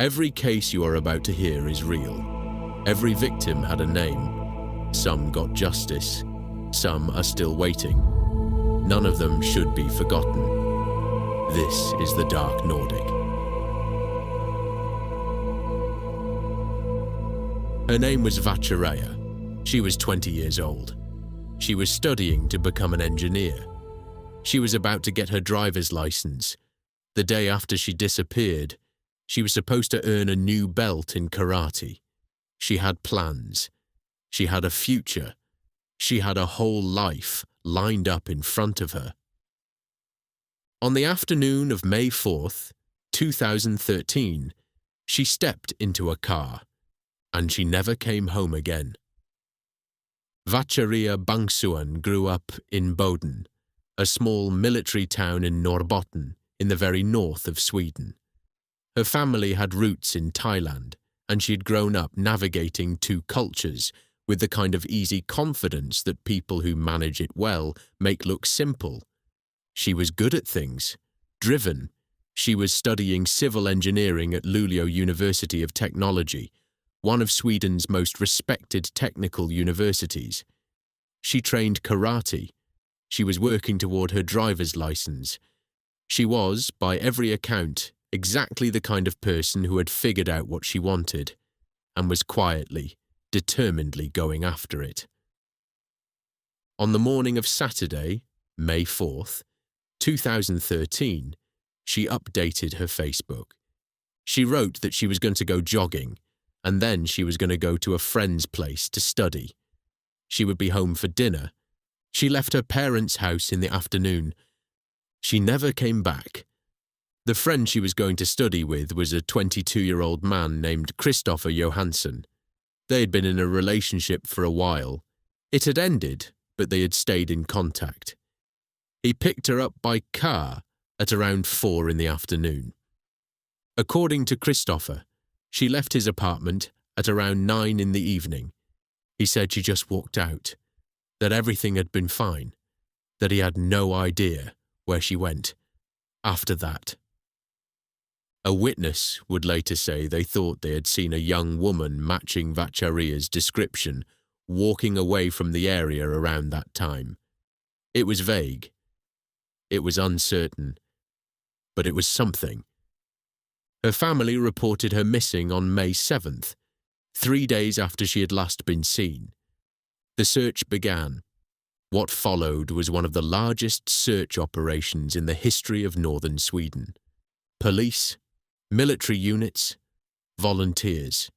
Every case you are about to hear is real. Every victim had a name. Some got justice. Some are still waiting. None of them should be forgotten. This is the Dark Nordic. Her name was Vatchareeya. She was 20 years old. She was studying to become an engineer. She was about to get her driver's license. The day after she disappeared, she was supposed to earn a new belt in karate. She had plans. She had a future. She had a whole life lined up in front of her. On the afternoon of May 4th, 2013, she stepped into a car, and she never came home again. Vatchareeya Bangsuan grew up in Boden, a small military town in Norrbotten, in the very north of Sweden. Her family had roots in Thailand, and she had grown up navigating two cultures with the kind of easy confidence that people who manage it well make look simple. She was good at things, driven. She was studying civil engineering at Luleå University of Technology, one of Sweden's most respected technical universities. She trained karate. She was working toward her driver's license. She was, by every account, exactly the kind of person who had figured out what she wanted and was quietly, determinedly going after it. On the morning of Saturday, May 4th, 2013, she updated her Facebook. She wrote that she was going to go jogging, and then she was going to go to a friend's place to study. She would be home for dinner. She left her parents' house in the afternoon. She never came back. The friend she was going to study with was a 22-year-old man named Kristoffer Johansson. They had been in a relationship for a while. It had ended, but they had stayed in contact. He picked her up by car at around 4 in the afternoon. According to Kristoffer, she left his apartment at around 9 in the evening. He said she just walked out, that everything had been fine, that he had no idea where she went after that. A witness would later say they thought they had seen a young woman matching Vatchareeya's description walking away from the area around that time. It was vague. It was uncertain. But it was something. Her family reported her missing on May 7th, 3 days after she had last been seen. The search began. What followed was one of the largest search operations in the history of northern Sweden. Police, military units, volunteers.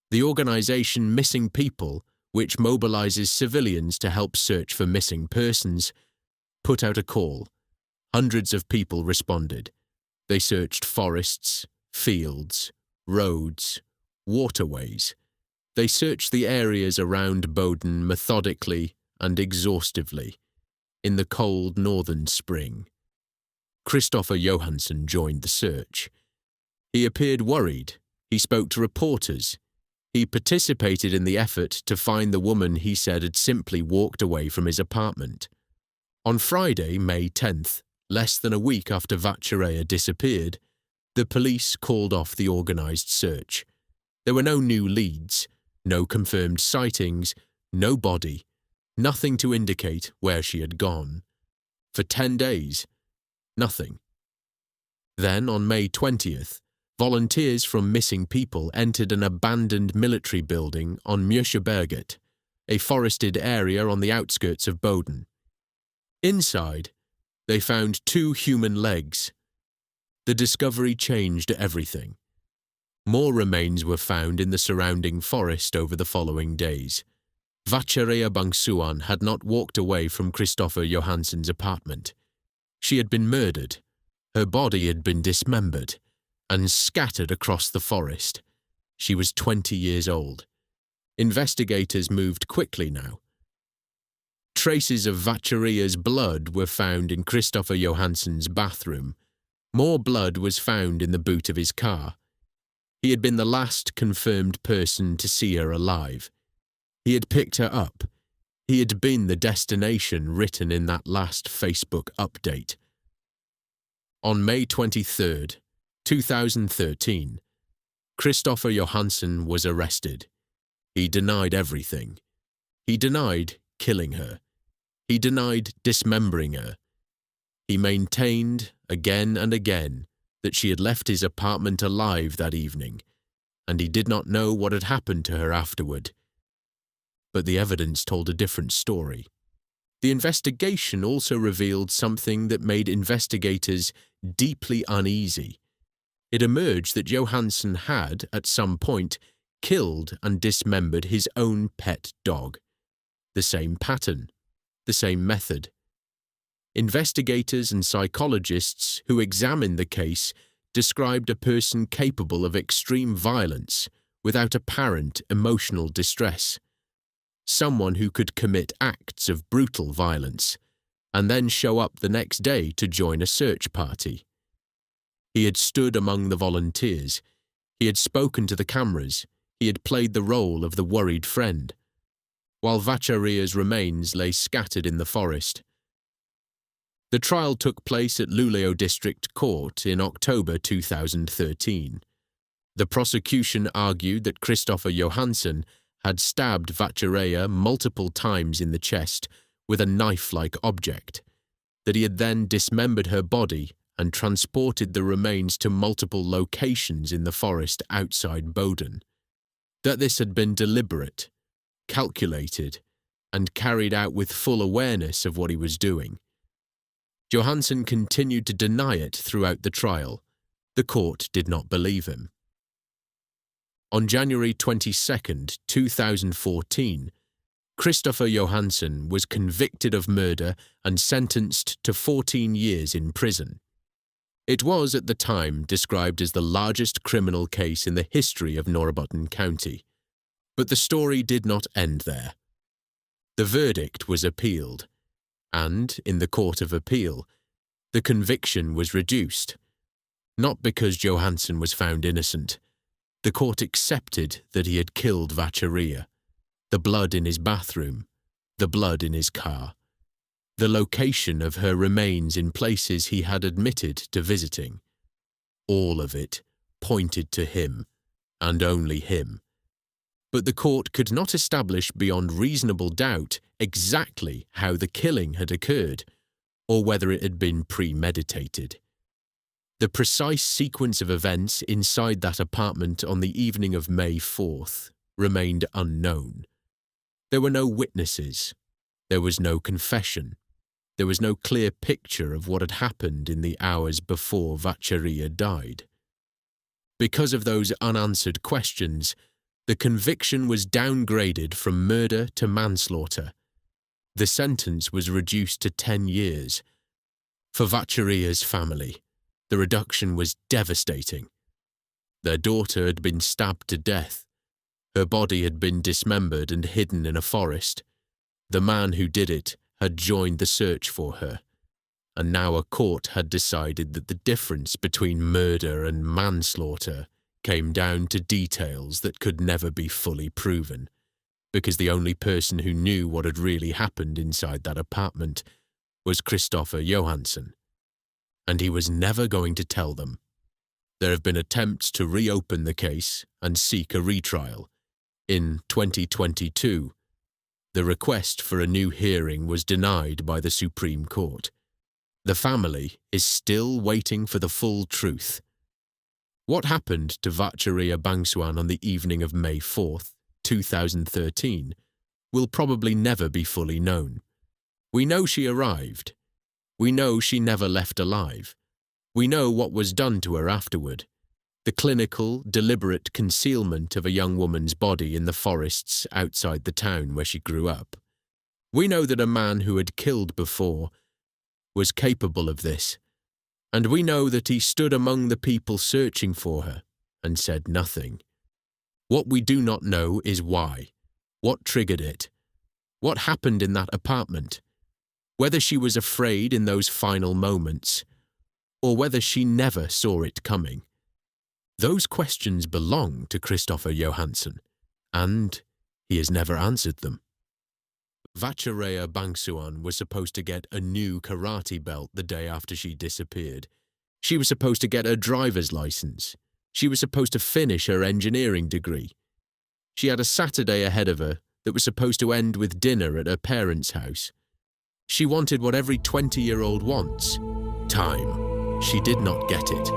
The organization Missing People, which mobilizes civilians to help search for missing persons, put out a call. Hundreds of people responded. They searched forests, fields, roads, waterways. They searched the areas around Boden methodically and exhaustively, in the cold northern spring. Kristoffer Johansson joined the search. He appeared worried. He spoke to reporters. He participated in the effort to find the woman he said had simply walked away from his apartment. On Friday, May 10th, less than a week after Vatchareeya disappeared, the police called off the organized search. There were no new leads, no confirmed sightings, no body, nothing to indicate where she had gone. For 10 days, nothing. Then, on May 20th, volunteers from Missing People entered an abandoned military building on Mjösjöberget, a forested area on the outskirts of Boden. Inside, they found 2 human legs. The discovery changed everything. More remains were found in the surrounding forest over the following days. Vatchareeya Bangsuan had not walked away from Kristoffer Johansson's apartment. She had been murdered. Her body had been dismembered and scattered across the forest. She was 20 years old. Investigators moved quickly now. Traces of Vatchareeya's blood were found in Kristoffer Johansson's bathroom. More blood was found in the boot of his car. He had been the last confirmed person to see her alive. He had picked her up. He had been the destination written in that last Facebook update. On May 23rd, 2013, Kristoffer Johansson was arrested. He denied everything. He denied killing her. He denied dismembering her. He maintained, again and again, that she had left his apartment alive that evening, and he did not know what had happened to her afterward. But the evidence told a different story. The investigation also revealed something that made investigators deeply uneasy. It emerged that Johansson had, at some point, killed and dismembered his own pet dog. The same pattern, the same method. Investigators and psychologists who examined the case described a person capable of extreme violence without apparent emotional distress. Someone who could commit acts of brutal violence and then show up the next day to join a search party. He had stood among the volunteers. He had spoken to the cameras. He had played the role of the worried friend, while Vatchareeya's remains lay scattered in the forest. The trial took place at Luleå District Court in October 2013. The prosecution argued that Kristoffer Johansson had stabbed Vatchareeya multiple times in the chest with a knife-like object, that he had then dismembered her body and transported the remains to multiple locations in the forest outside Boden, that this had been deliberate, calculated, and carried out with full awareness of what he was doing. Johansson continued to deny it throughout the trial. The court did not believe him. On January 22, 2014, Kristoffer Johansson was convicted of murder and sentenced to 14 years in prison. It was, at the time, described as the largest criminal case in the history of Norrbotten County. But the story did not end there. The verdict was appealed, and, in the Court of Appeal, the conviction was reduced. Not because Johansson was found innocent. The court accepted that he had killed Vatchareeya. The blood in his bathroom, the blood in his car, the location of her remains in places he had admitted to visiting. All of it pointed to him, and only him. But the court could not establish beyond reasonable doubt exactly how the killing had occurred, or whether it had been premeditated. The precise sequence of events inside that apartment on the evening of May 4th remained unknown. There were no witnesses. There was no confession. There was no clear picture of what had happened in the hours before Vatchareeya died. Because of those unanswered questions, the conviction was downgraded from murder to manslaughter. The sentence was reduced to 10 years. For Vatchareeya's family, the reduction was devastating. Their daughter had been stabbed to death. Her body had been dismembered and hidden in a forest. The man who did it had joined the search for her, and now a court had decided that the difference between murder and manslaughter came down to details that could never be fully proven, because the only person who knew what had really happened inside that apartment was Kristoffer Johansson, and he was never going to tell them. There have been attempts to reopen the case and seek a retrial. In 2022, the request for a new hearing was denied by the Supreme Court. The family is still waiting for the full truth. What happened to Vatchareeya Bangsuan on the evening of May 4th, 2013, will probably never be fully known. We know she arrived. We know she never left alive. We know what was done to her afterward. The clinical, deliberate concealment of a young woman's body in the forests outside the town where she grew up. We know that a man who had killed before was capable of this, and we know that he stood among the people searching for her and said nothing. What we do not know is why, what triggered it, what happened in that apartment, whether she was afraid in those final moments, or whether she never saw it coming. Those questions belong to Kristoffer Johansson, and he has never answered them. Vatchareeya Bangsuan was supposed to get a new karate belt the day after she disappeared. She was supposed to get her driver's license. She was supposed to finish her engineering degree. She had a Saturday ahead of her that was supposed to end with dinner at her parents' house. She wanted what every 20-year-old wants: time. She did not get it.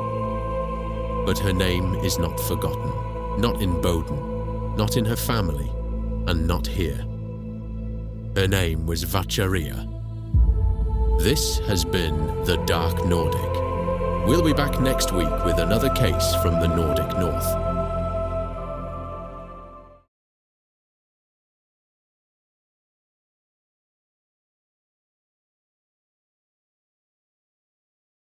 But her name is not forgotten, not in Boden, not in her family, and not here. Her name was Vatchareeya. This has been The Dark Nordic. We'll be back next week with another case from the Nordic North.